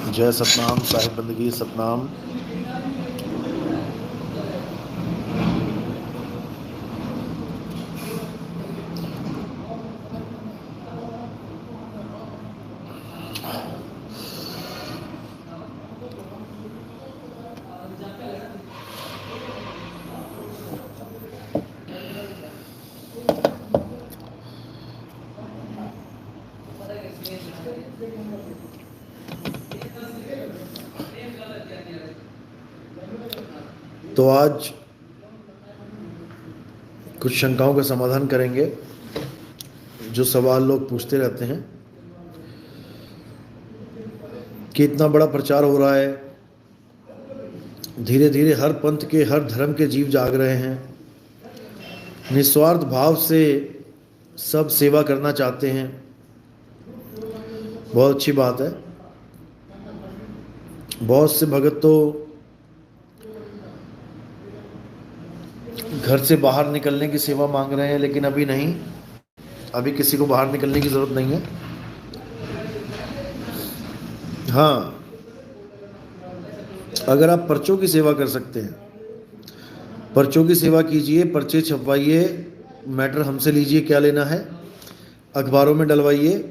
जय सतनाम, साहिब बंदगी सतनाम। तो आज कुछ शंकाओं का समाधान करेंगे जो सवाल लोग पूछते रहते हैं कि इतना बड़ा प्रचार हो रहा है, धीरे धीरे हर पंथ के, हर धर्म के जीव जाग रहे हैं, निस्वार्थ भाव से सब सेवा करना चाहते हैं। बहुत अच्छी बात है। बहुत से भगत तो घर से बाहर निकलने की सेवा मांग रहे हैं, लेकिन अभी नहीं, अभी किसी को बाहर निकलने की ज़रूरत नहीं है। हाँ, अगर आप पर्चों की सेवा कर सकते हैं, पर्चों की सेवा कीजिए, पर्चे छपवाइए, मैटर हमसे लीजिए, क्या लेना है, अखबारों में डलवाइए।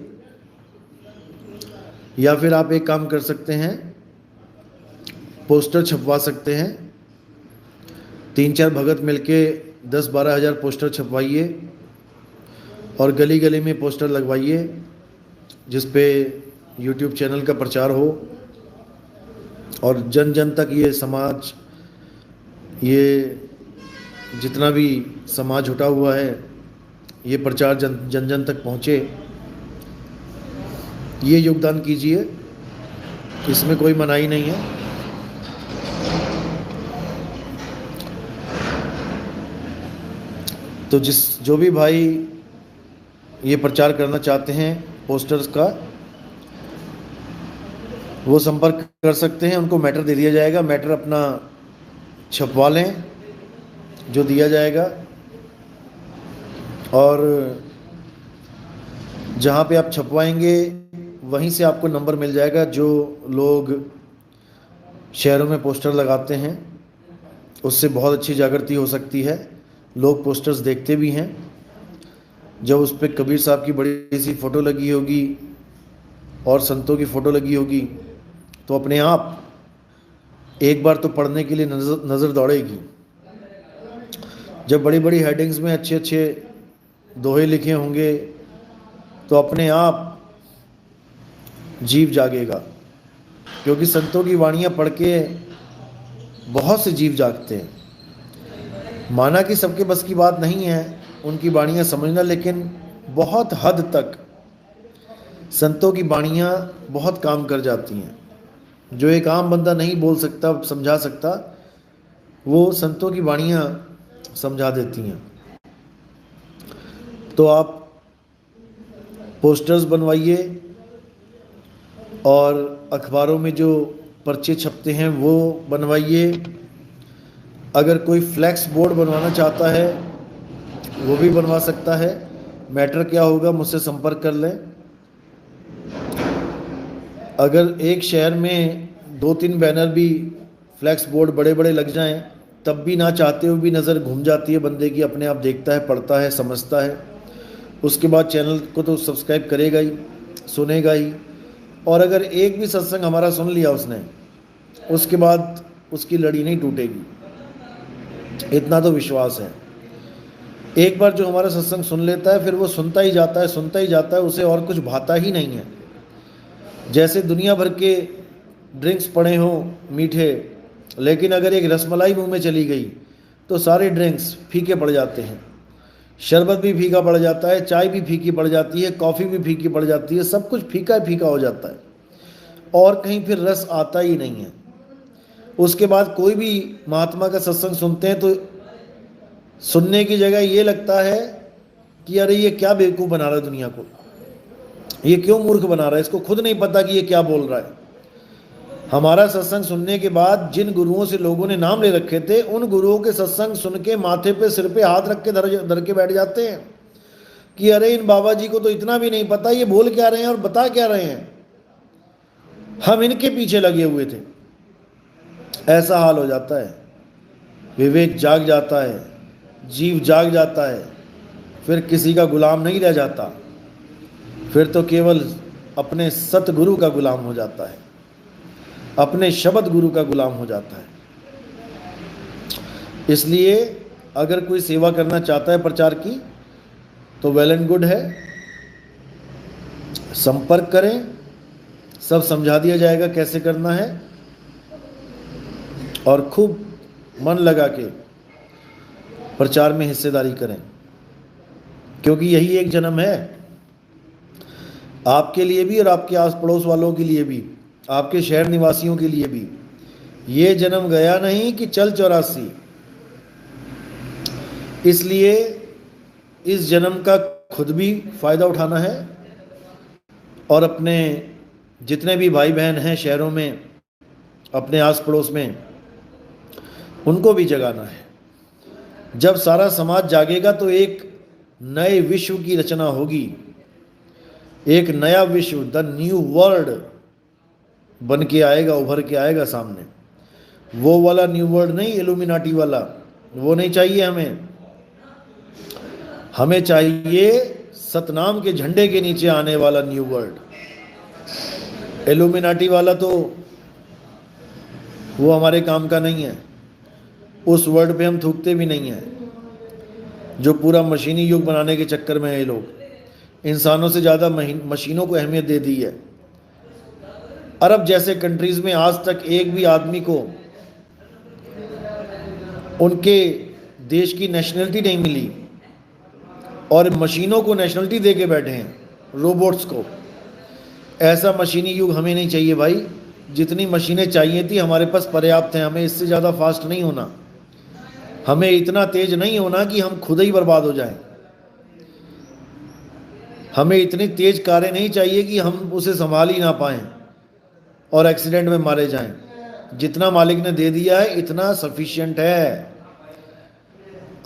या फिर आप एक काम कर सकते हैं, पोस्टर छपवा सकते हैं। 3-4 भगत मिलके 10-12 हज़ार पोस्टर छपवाइए और गली गली में पोस्टर लगवाइए जिस पे यूट्यूब चैनल का प्रचार हो और जन जन तक ये समाज, ये जितना भी समाज जुटा हुआ है, ये प्रचार जन जन तक पहुँचे। ये योगदान कीजिए, इसमें कोई मनाही नहीं है। तो जो भी भाई ये प्रचार करना चाहते हैं पोस्टर्स का, वो संपर्क कर सकते हैं, उनको मैटर दे दिया जाएगा। मैटर अपना छपवा लें जो दिया जाएगा, और जहाँ पे आप छपवाएंगे वहीं से आपको नंबर मिल जाएगा। जो लोग शहरों में पोस्टर लगाते हैं उससे बहुत अच्छी जागृति हो सकती है। लोग पोस्टर्स देखते भी हैं। जब उस पर कबीर साहब की बड़ी सी फ़ोटो लगी होगी और संतों की फ़ोटो लगी होगी तो अपने आप एक बार तो पढ़ने के लिए नज़र दौड़ेगी। जब बड़ी बड़ी हेडिंग्स में अच्छे अच्छे दोहे लिखे होंगे तो अपने आप जीव जागेगा, क्योंकि संतों की वाणियाँ पढ़ के बहुत से जीव जागते हैं। माना कि सबके बस की बात नहीं है उनकी बाणियाँ समझना, लेकिन बहुत हद तक संतों की बाणियाँ बहुत काम कर जाती हैं। जो एक आम बंदा नहीं बोल सकता, समझा सकता, वो संतों की बाणियाँ समझा देती हैं। तो आप पोस्टर्स बनवाइए और अखबारों में जो पर्चे छपते हैं वो बनवाइए। अगर कोई फ्लैक्स बोर्ड बनवाना चाहता है वो भी बनवा सकता है। मैटर क्या होगा, मुझसे संपर्क कर लें। अगर एक शहर में 2-3 बैनर भी, फ्लैक्स बोर्ड बड़े बड़े लग जाएं, तब भी ना चाहते हुए भी नज़र घूम जाती है बंदे की। अपने आप देखता है, पढ़ता है, समझता है, उसके बाद चैनल को तो सब्सक्राइब करेगा ही, सुनेगा ही। और अगर एक भी सत्संग हमारा सुन लिया उसने, उसके बाद उसकी लड़ी नहीं टूटेगी, इतना तो विश्वास है। एक बार जो हमारा सत्संग सुन लेता है फिर वो सुनता ही जाता है, सुनता ही जाता है, उसे और कुछ भाता ही नहीं है। जैसे दुनिया भर के ड्रिंक्स पड़े हों मीठे, लेकिन अगर एक रसमलाई मुंह में चली गई तो सारे ड्रिंक्स फीके पड़ जाते हैं। शरबत भी फीका पड़ जाता है, चाय भी फीकी पड़ जाती है, कॉफ़ी भी फीकी पड़ जाती है, सब कुछ फीका फीका हो जाता है और कहीं फिर रस आता ही नहीं है। उसके बाद कोई भी महात्मा का सत्संग सुनते हैं तो सुनने की जगह ये लगता है कि अरे ये क्या बेवकूफ़ बना रहा है दुनिया को, ये क्यों मूर्ख बना रहा है, इसको खुद नहीं पता कि ये क्या बोल रहा है। हमारा सत्संग सुनने के बाद जिन गुरुओं से लोगों ने नाम ले रखे थे, उन गुरुओं के सत्संग सुन के माथे पे, सिर पे हाथ रख के धर के बैठ जाते हैं कि अरे इन बाबा जी को तो इतना भी नहीं पता ये बोल क्या रहे हैं और बता क्या रहे हैं। हम इनके पीछे लगे हुए थे। ऐसा हाल हो जाता है, विवेक जाग जाता है, जीव जाग जाता है, फिर किसी का गुलाम नहीं रह जाता, फिर तो केवल अपने सतगुरु का गुलाम हो जाता है, अपने शब्द गुरु का गुलाम हो जाता है। इसलिए अगर कोई सेवा करना चाहता है प्रचार की तो वेल एंड गुड है, संपर्क करें, सब समझा दिया जाएगा कैसे करना है, और खूब मन लगा के प्रचार में हिस्सेदारी करें, क्योंकि यही एक जन्म है आपके लिए भी और आपके आस पड़ोस वालों के लिए भी, आपके शहर निवासियों के लिए भी। ये जन्म गया नहीं कि चल 84। इसलिए इस जन्म का खुद भी फायदा उठाना है और अपने जितने भी भाई बहन हैं शहरों में, अपने आस पड़ोस में, उनको भी जगाना है। जब सारा समाज जागेगा तो एक नए विश्व की रचना होगी, एक नया विश्व, द न्यू वर्ल्ड बन के आएगा, उभर के आएगा सामने। वो वाला न्यू वर्ल्ड नहीं, इल्यूमिनाटी वाला, वो नहीं चाहिए हमें। हमें चाहिए सतनाम के झंडे के नीचे आने वाला न्यू वर्ल्ड। इल्यूमिनाटी वाला तो वो हमारे काम का नहीं है, उस वर्ड पे हम थूकते भी नहीं हैं। जो पूरा मशीनी युग बनाने के चक्कर में है ये लोग, इंसानों से ज़्यादा मशीनों को अहमियत दे दी है। अरब जैसे कंट्रीज़ में आज तक एक भी आदमी को उनके देश की नेशनलिटी नहीं मिली, और मशीनों को नेशनलिटी दे के बैठे हैं, रोबोट्स को। ऐसा मशीनी युग हमें नहीं चाहिए भाई। जितनी मशीनें चाहिए थी हमारे पास पर्याप्त हैं, हमें इससे ज़्यादा फास्ट नहीं होना, हमें इतना तेज नहीं होना कि हम खुद ही बर्बाद हो जाएं। हमें इतनी तेज कारें नहीं चाहिए कि हम उसे संभाल ही ना पाएं और एक्सीडेंट में मारे जाएं। जितना मालिक ने दे दिया है इतना सफिशिएंट है।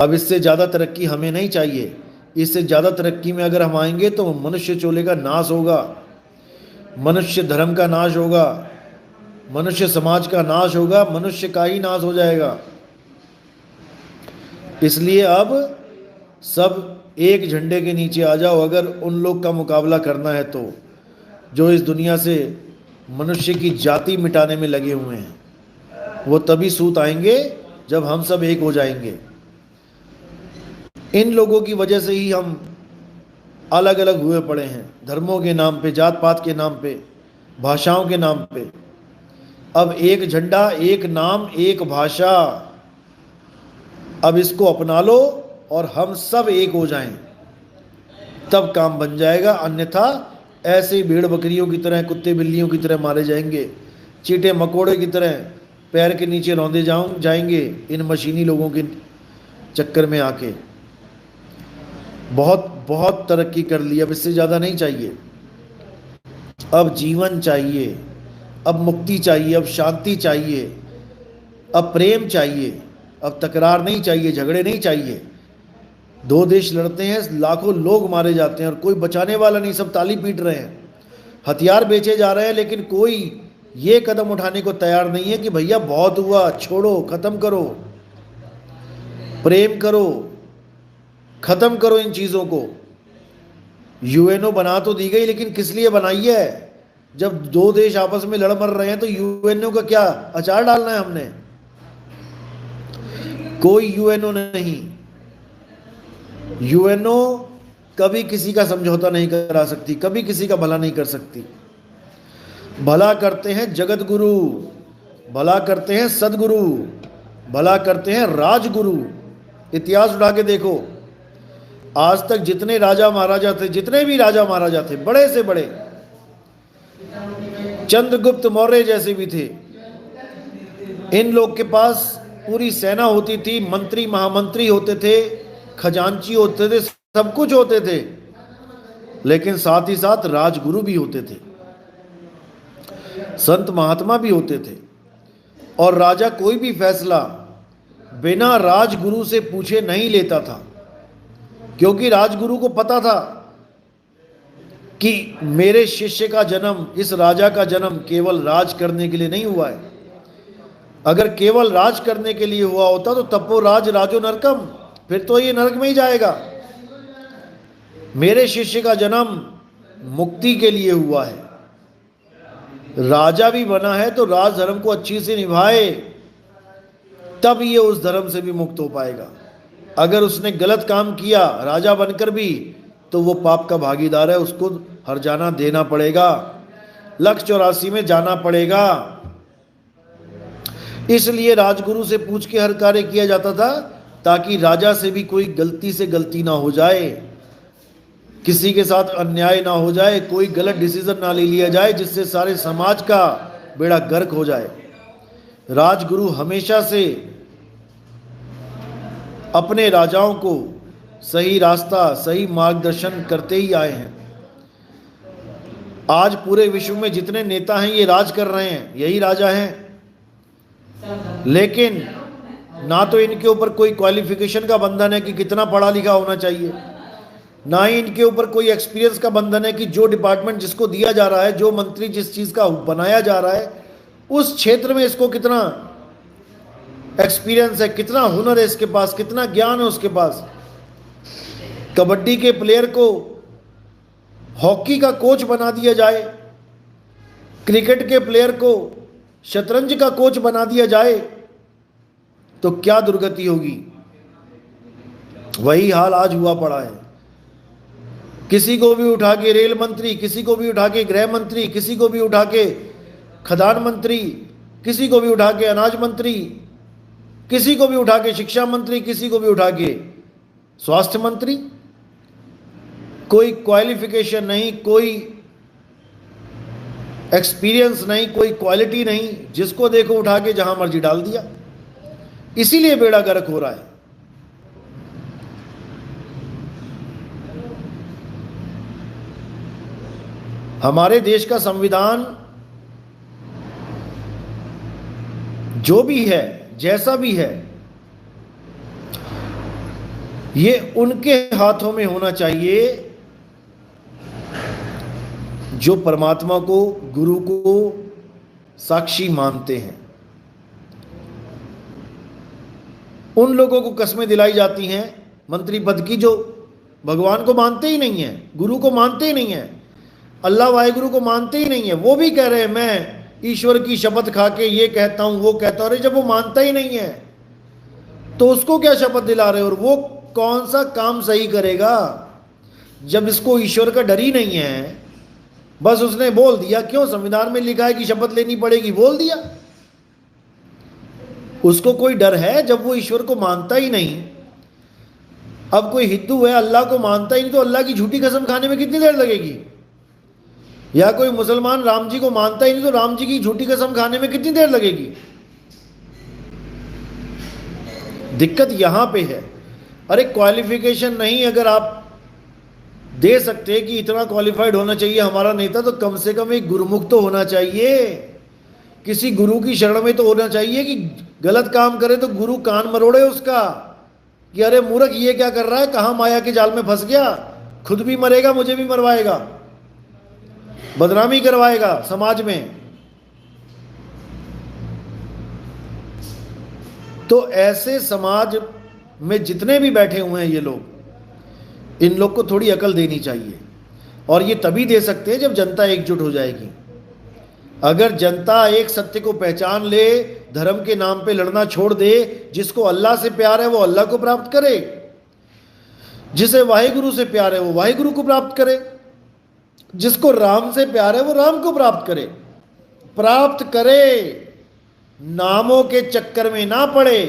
अब इससे ज़्यादा तरक्की हमें नहीं चाहिए। इससे ज़्यादा तरक्की में अगर हम आएंगे तो मनुष्य चोले का नाश होगा, मनुष्य धर्म का नाश होगा, मनुष्य समाज का नाश होगा, मनुष्य का ही नाश हो जाएगा। इसलिए अब सब एक झंडे के नीचे आ जाओ अगर उन लोग का मुकाबला करना है तो, जो इस दुनिया से मनुष्य की जाति मिटाने में लगे हुए हैं। वो तभी सूत आएंगे जब हम सब एक हो जाएंगे। इन लोगों की वजह से ही हम अलग अलग हुए पड़े हैं, धर्मों के नाम पे, जात पात के नाम पे, भाषाओं के नाम पे। अब एक झंडा, एक नाम, एक भाषा, अब इसको अपना लो और हम सब एक हो जाएं, तब काम बन जाएगा। अन्यथा ऐसे ही भेड़ बकरियों की तरह, कुत्ते बिल्लियों की तरह मारे जाएंगे, चींटे मकोड़े की तरह पैर के नीचे रौंदे जाएंगे इन मशीनी लोगों के चक्कर में आके। बहुत बहुत तरक्की कर ली, अब इससे ज़्यादा नहीं चाहिए। अब जीवन चाहिए, अब मुक्ति चाहिए, अब शांति चाहिए, अब प्रेम चाहिए, अब तकरार नहीं चाहिए, झगड़े नहीं चाहिए। दो देश लड़ते हैं, लाखों लोग मारे जाते हैं और कोई बचाने वाला नहीं, सब ताली पीट रहे हैं, हथियार बेचे जा रहे हैं, लेकिन कोई ये कदम उठाने को तैयार नहीं है कि भैया बहुत हुआ, छोड़ो, खत्म करो, प्रेम करो, खत्म करो इन चीज़ों को। यूएनओ बना तो दी गई, लेकिन किस लिए बनाई है? जब दो देश आपस में लड़ मर रहे हैं तो यूएनओ का क्या अचार डालना है हमने? कोई यूएनओ नहीं। यूएनओ कभी किसी का समझौता नहीं करा सकती, कभी किसी का भला नहीं कर सकती। भला करते हैं जगत गुरु, भला करते हैं सदगुरु, भला करते हैं राजगुरु। इतिहास उठा के देखो, आज तक जितने राजा महाराजा थे, जितने भी राजा महाराजा थे, बड़े से बड़े, चंद्रगुप्त मौर्य जैसे भी थे, इन लोग के पास पूरी सेना होती थी, मंत्री महामंत्री होते थे, खजांची होते थे, सब कुछ होते थे, लेकिन साथ ही साथ राजगुरु भी होते थे, संत महात्मा भी होते थे। और राजा कोई भी फैसला बिना राजगुरु से पूछे नहीं लेता था, क्योंकि राजगुरु को पता था कि मेरे शिष्य का जन्म, इस राजा का जन्म केवल राज करने के लिए नहीं हुआ है। अगर केवल राज करने के लिए हुआ होता तो तपो राज राजो नरकम, फिर तो ये नरक में ही जाएगा। मेरे शिष्य का जन्म मुक्ति के लिए हुआ है। राजा भी बना है तो राज धर्म को अच्छी से निभाए, तब ये उस धर्म से भी मुक्त हो पाएगा। अगर उसने गलत काम किया राजा बनकर भी, तो वो पाप का भागीदार है, उसको हर्जाना देना पड़ेगा, लक्ष्य 84 में जाना पड़ेगा। इसलिए राजगुरु से पूछ के हर कार्य किया जाता था, ताकि राजा से भी कोई गलती से गलती ना हो जाए, किसी के साथ अन्याय ना हो जाए, कोई गलत डिसीजन ना ले लिया जाए जिससे सारे समाज का बेड़ा गर्क हो जाए। राजगुरु हमेशा से अपने राजाओं को सही रास्ता, सही मार्गदर्शन करते ही आए हैं। आज पूरे विश्व में जितने नेता हैं ये राज कर रहे हैं, यही राजा हैं। लेकिन ना तो इनके ऊपर कोई क्वालिफिकेशन का बंधन है कि कितना पढ़ा लिखा होना चाहिए, ना ही इनके ऊपर कोई एक्सपीरियंस का बंधन है कि जो डिपार्टमेंट जिसको दिया जा रहा है, जो मंत्री जिस चीज़ का बनाया जा रहा है, उस क्षेत्र में इसको कितना एक्सपीरियंस है, कितना हुनर है इसके पास, कितना ज्ञान है उसके पास। कबड्डी के प्लेयर को हॉकी का कोच बना दिया जाए, क्रिकेट के प्लेयर को शतरंज का कोच बना दिया जाए, तो क्या दुर्गति होगी। वही हाल आज हुआ पड़ा है। किसी को भी उठा के रेल मंत्री, किसी को भी उठा के गृह मंत्री, किसी को भी उठा के खदान मंत्री, किसी को भी उठा के अनाज मंत्री, किसी को भी उठा के शिक्षा मंत्री, किसी को भी उठा के स्वास्थ्य मंत्री। कोई क्वालिफिकेशन नहीं, कोई एक्सपीरियंस नहीं, कोई क्वालिटी नहीं, जिसको देखो उठा के जहां मर्जी डाल दिया। इसीलिए बेड़ा गर्क हो रहा है। हमारे देश का संविधान जो भी है, जैसा भी है, ये उनके हाथों में होना चाहिए जो परमात्मा को, गुरु को साक्षी मानते हैं। उन लोगों को कस्में दिलाई जाती हैं मंत्री पद की जो भगवान को मानते ही नहीं है, गुरु को मानते ही नहीं है, अल्लाह वाहिगुरु को मानते ही नहीं है। वो भी कह रहे हैं मैं ईश्वर की शपथ खा के ये कहता हूं, वो कहता हूं। अरे जब वो मानता ही नहीं है तो उसको क्या शपथ दिला रहे हो? और वो कौन सा काम सही करेगा जब इसको ईश्वर का डर ही नहीं है? बस उसने बोल दिया, क्यों संविधान में लिखा है कि शपथ लेनी पड़ेगी, बोल दिया। उसको कोई डर है जब वो ईश्वर को मानता ही नहीं? अब कोई हिंदू है अल्लाह को मानता ही नहीं, तो अल्लाह की झूठी कसम खाने में कितनी देर लगेगी? या कोई मुसलमान राम जी को मानता ही नहीं, तो राम जी की झूठी कसम खाने में कितनी देर लगेगी? दिक्कत यहां पे है। अरे क्वालिफिकेशन नहीं अगर आप दे सकते कि इतना क्वालिफाइड होना चाहिए हमारा नेता, तो कम से कम एक गुरुमुख तो होना चाहिए, किसी गुरु की शरण में तो होना चाहिए कि गलत काम करे तो गुरु कान मरोड़े उसका कि अरे मूर्ख ये क्या कर रहा है, कहां माया के जाल में फंस गया, खुद भी मरेगा मुझे भी मरवाएगा, बदनामी करवाएगा समाज में। तो ऐसे समाज में जितने भी बैठे हुए हैं ये लोग, इन लोग को थोड़ी अकल देनी चाहिए। और ये तभी दे सकते हैं जब जनता एकजुट हो जाएगी। अगर जनता एक सत्य को पहचान ले, धर्म के नाम पे लड़ना छोड़ दे, जिसको अल्लाह से प्यार है वो अल्लाह को प्राप्त करे, जिसे वाहिगुरु से प्यार है वो वाहिगुरु को प्राप्त करे, जिसको राम से प्यार है वो राम को प्राप्त करे, नामों के चक्कर में ना पड़े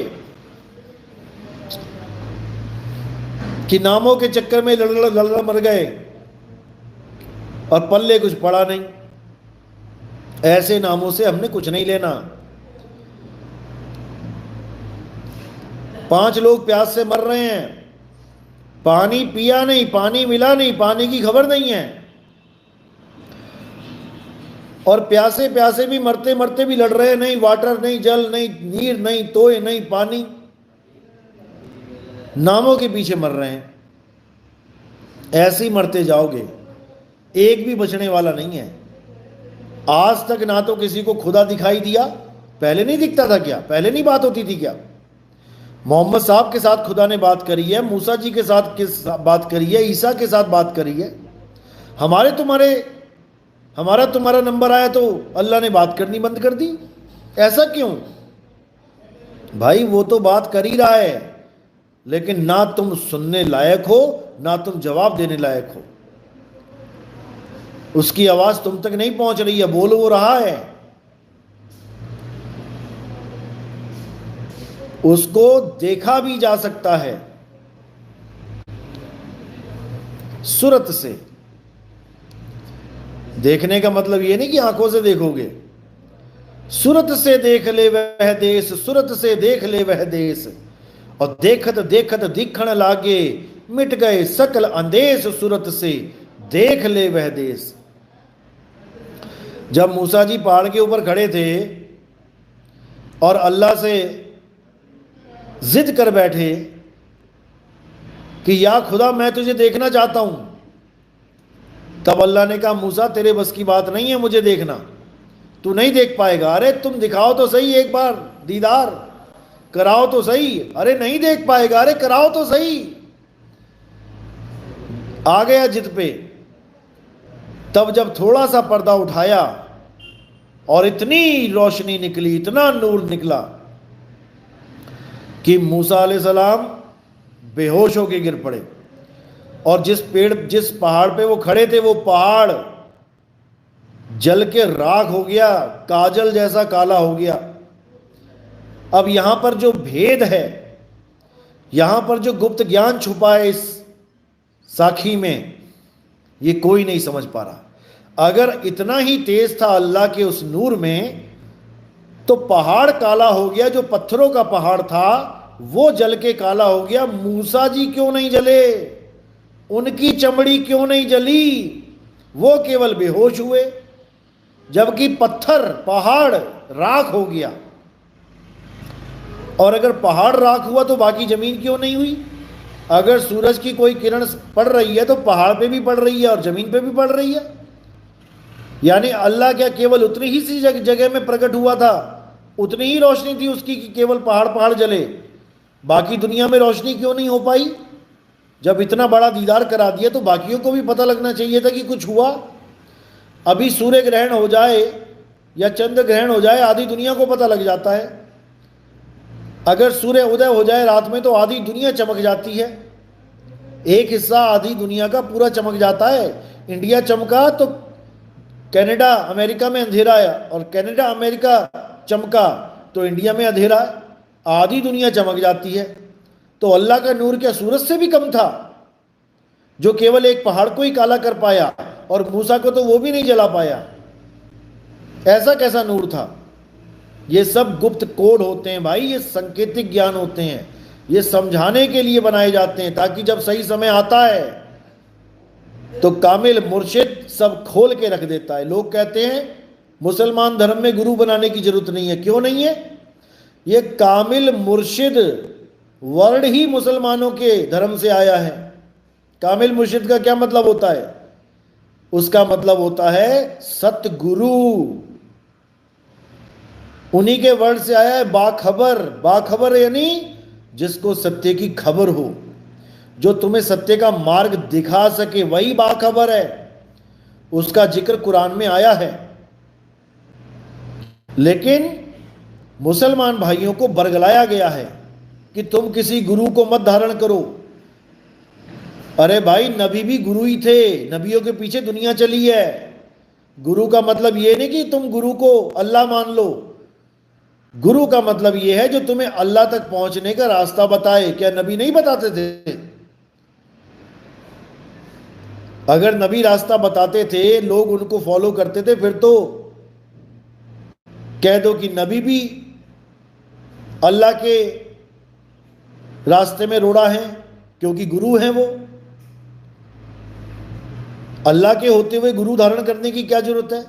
कि नामों के चक्कर में लड़ मर गए और पल्ले कुछ पड़ा नहीं। ऐसे नामों से हमने कुछ नहीं लेना। 5 लोग प्यास से मर रहे हैं, पानी पिया नहीं, पानी मिला नहीं, पानी की खबर नहीं है, और प्यासे प्यासे भी मरते मरते भी लड़ रहे हैं, नहीं वाटर, नहीं जल, नहीं नीर, नहीं तोय, नहीं पानी, नामों के पीछे मर रहे हैं। ऐसे ही मरते जाओगे। एक भी बचने वाला नहीं है। आज तक ना तो किसी को खुदा दिखाई दिया, पहले नहीं दिखता था क्या, पहले नहीं बात होती थी क्या? मोहम्मद साहब के साथ खुदा ने बात करी है, मूसा जी के साथ बात करी है, ईसा के साथ बात करी है। हमारा तुम्हारा नंबर आया तो अल्लाह ने बात करनी बंद कर दी। ऐसा क्यों भाई? वो तो बात कर ही रहा है, लेकिन ना तुम सुनने लायक हो, ना तुम जवाब देने लायक हो। उसकी आवाज तुम तक नहीं पहुंच रही है, बोल वो रहा है। उसको देखा भी जा सकता है सूरत से। देखने का मतलब ये नहीं कि आंखों से देखोगे। सूरत से देख ले वह देश, सूरत से देख ले वह देश, और देखत देखत दिखण लागे, मिट गए सकल अंदेश, सूरत से देख ले वह देश। जब मूसा जी पहाड़ के ऊपर खड़े थे और अल्लाह से जिद कर बैठे कि या खुदा मैं तुझे देखना चाहता हूं, तब अल्लाह ने कहा मूसा तेरे बस की बात नहीं है मुझे देखना, तू नहीं देख पाएगा। अरे तुम दिखाओ तो सही, एक बार दीदार कराओ तो सही। अरे नहीं देख पाएगा, अरे कराओ तो सही। आ गया जिद पे। तब जब थोड़ा सा पर्दा उठाया और इतनी रोशनी निकली, इतना नूर निकला कि मूसा अलैहिस्सलाम बेहोश होके गिर पड़े। और जिस पहाड़ पे वो खड़े थे, वो पहाड़ जल के राख हो गया, काजल जैसा काला हो गया। अब यहां पर जो भेद है, यहां पर जो गुप्त ज्ञान छुपा है इस साखी में, ये कोई नहीं समझ पा रहा। अगर इतना ही तेज था अल्लाह के उस नूर में, तो पहाड़ काला हो गया। जो पत्थरों का पहाड़ था वो जल के काला हो गया। मूसा जी क्यों नहीं जले? उनकी चमड़ी क्यों नहीं जली? वो केवल बेहोश हुए, जबकि पत्थर पहाड़ राख हो गया। और अगर पहाड़ राख हुआ तो बाकी जमीन क्यों नहीं हुई? अगर सूरज की कोई किरण पड़ रही है तो पहाड़ पे भी पड़ रही है और जमीन पे भी पड़ रही है। यानी अल्लाह क्या केवल उतनी ही सी जगह में प्रकट हुआ था, उतनी ही रोशनी थी उसकी कि केवल पहाड़ पहाड़ जले, बाकी दुनिया में रोशनी क्यों नहीं हो पाई? जब इतना बड़ा दीदार करा दिया तो बाकियों को भी पता लगना चाहिए था कि कुछ हुआ। अभी सूर्य ग्रहण हो जाए या चंद्र ग्रहण हो जाए, आधी दुनिया को पता लग जाता है। अगर सूर्य उदय हो जाए रात में तो आधी दुनिया चमक जाती है। एक हिस्सा आधी दुनिया का पूरा चमक जाता है। इंडिया चमका तो कनाडा अमेरिका में अंधेरा है, और कनाडा अमेरिका चमका तो इंडिया में अंधेरा है। आधी दुनिया चमक जाती है। तो अल्लाह का नूर क्या सूरज से भी कम था, जो केवल एक पहाड़ को ही काला कर पाया, और मूसा को तो वो भी नहीं जला पाया? ऐसा कैसा नूर था? ये सब गुप्त कोड होते हैं भाई, ये सांकेतिक ज्ञान होते हैं, ये समझाने के लिए बनाए जाते हैं, ताकि जब सही समय आता है तो कामिल मुर्शिद सब खोल के रख देता है। लोग कहते हैं मुसलमान धर्म में गुरु बनाने की जरूरत नहीं है। क्यों नहीं है? ये कामिल मुर्शिद वर्ड ही मुसलमानों के धर्म से आया है। कामिल मुर्शिद का क्या मतलब होता है? उसका मतलब होता है सतगुरु। उन्हीं के वर्ड से आया है बाखबर। बाखबर यानी जिसको सत्य की खबर हो, जो तुम्हें सत्य का मार्ग दिखा सके, वही बाखबर है। उसका जिक्र कुरान में आया है। लेकिन मुसलमान भाइयों को बरगलाया गया है कि तुम किसी गुरु को मत धारण करो। अरे भाई, नबी भी गुरु ही थे, नबियों के पीछे दुनिया चली है। गुरु का मतलब ये नहीं कि तुम गुरु को अल्लाह मान लो। गुरु का मतलब ये है जो तुम्हें अल्लाह तक पहुंचने का रास्ता बताए। क्या नबी नहीं बताते थे? अगर नबी रास्ता बताते थे, लोग उनको फॉलो करते थे, फिर तो कह दो कि नबी भी अल्लाह के रास्ते में रोड़ा है, क्योंकि गुरु हैं वो। अल्लाह के होते हुए गुरु धारण करने की क्या जरूरत है?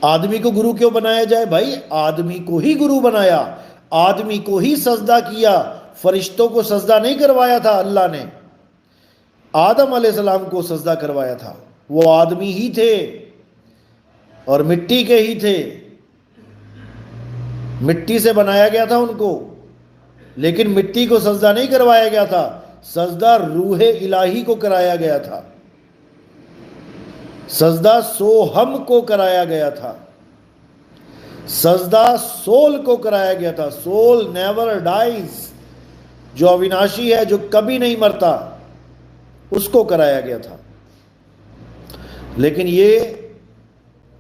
आदमी को गुरु क्यों बनाया जाए? भाई, आदमी को ही गुरु बनाया, आदमी को ही सजदा किया। फरिश्तों को सजदा नहीं करवाया था अल्लाह ने। आदम अलैहिस्सलाम को सजदा करवाया था। वो आदमी ही थे और मिट्टी के ही थे, मिट्टी से बनाया गया था उनको, लेकिन मिट्टी को सजदा नहीं करवाया गया था, सजदा रूहे इलाही को कराया गया था, सजदा सोहम को कराया गया था, सजदा सोल को कराया गया था। सोल नेवर डाइज, जो अविनाशी है, जो कभी नहीं मरता, उसको कराया गया था। लेकिन ये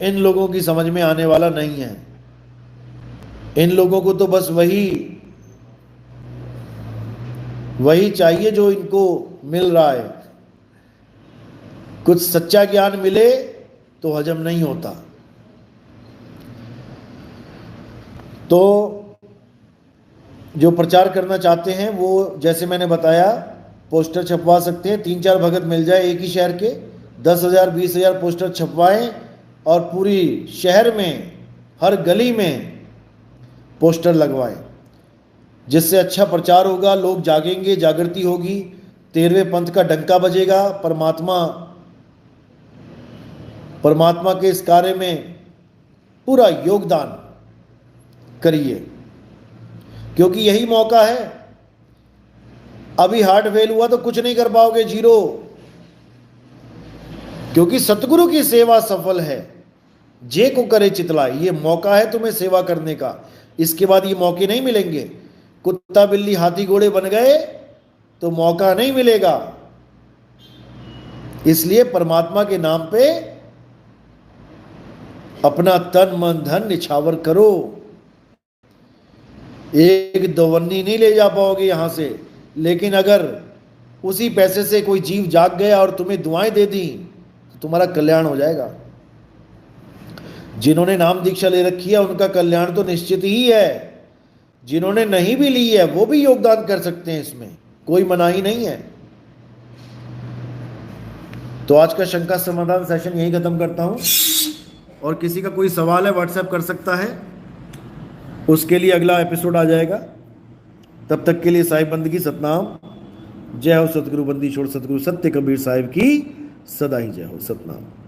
इन लोगों की समझ में आने वाला नहीं है। इन लोगों को तो बस वही चाहिए जो इनको मिल रहा है। कुछ सच्चा ज्ञान मिले तो हजम नहीं होता। तो जो प्रचार करना चाहते हैं वो, जैसे मैंने बताया, पोस्टर छपवा सकते हैं। 3-4 भगत मिल जाए एक ही शहर के, 10,000 20,000 पोस्टर छपवाएं और पूरी शहर में हर गली में पोस्टर लगवाएं, जिससे अच्छा प्रचार होगा, लोग जागेंगे, जागृति होगी, 13वें पंथ का डंका बजेगा। परमात्मा के इस कार्य में पूरा योगदान करिए, क्योंकि यही मौका है। अभी हार्ट फेल हुआ तो कुछ नहीं कर पाओगे, जीरो, क्योंकि सतगुरु की सेवा सफल है। जे को करे चितलाई, ये मौका है तुम्हें सेवा करने का। इसके बाद ये मौके नहीं मिलेंगे। कुत्ता बिल्ली हाथी घोड़े बन गए तो मौका नहीं मिलेगा। इसलिए परमात्मा के नाम पे अपना तन मन धन निछावर करो। एक दवन्नी नहीं ले जा पाओगे यहां से, लेकिन अगर उसी पैसे से कोई जीव जाग गया और तुम्हें दुआएं दे दी तो तुम्हारा कल्याण हो जाएगा। जिन्होंने नाम दीक्षा ले रखी है उनका कल्याण तो निश्चित ही है। जिन्होंने नहीं भी ली है वो भी योगदान कर सकते हैं, इसमें कोई मनाही नहीं है। तो आज का शंका समाधान सेशन यही खत्म करता हूं, और किसी का कोई सवाल है व्हाट्सएप कर सकता है, उसके लिए अगला एपिसोड आ जाएगा। तब तक के लिए साहिब बंदगी सतनाम। जय हो सतगुरु बंदी छोड़ सतगुरु सत्य कबीर साहिब की सदा ही जय हो। सतनाम।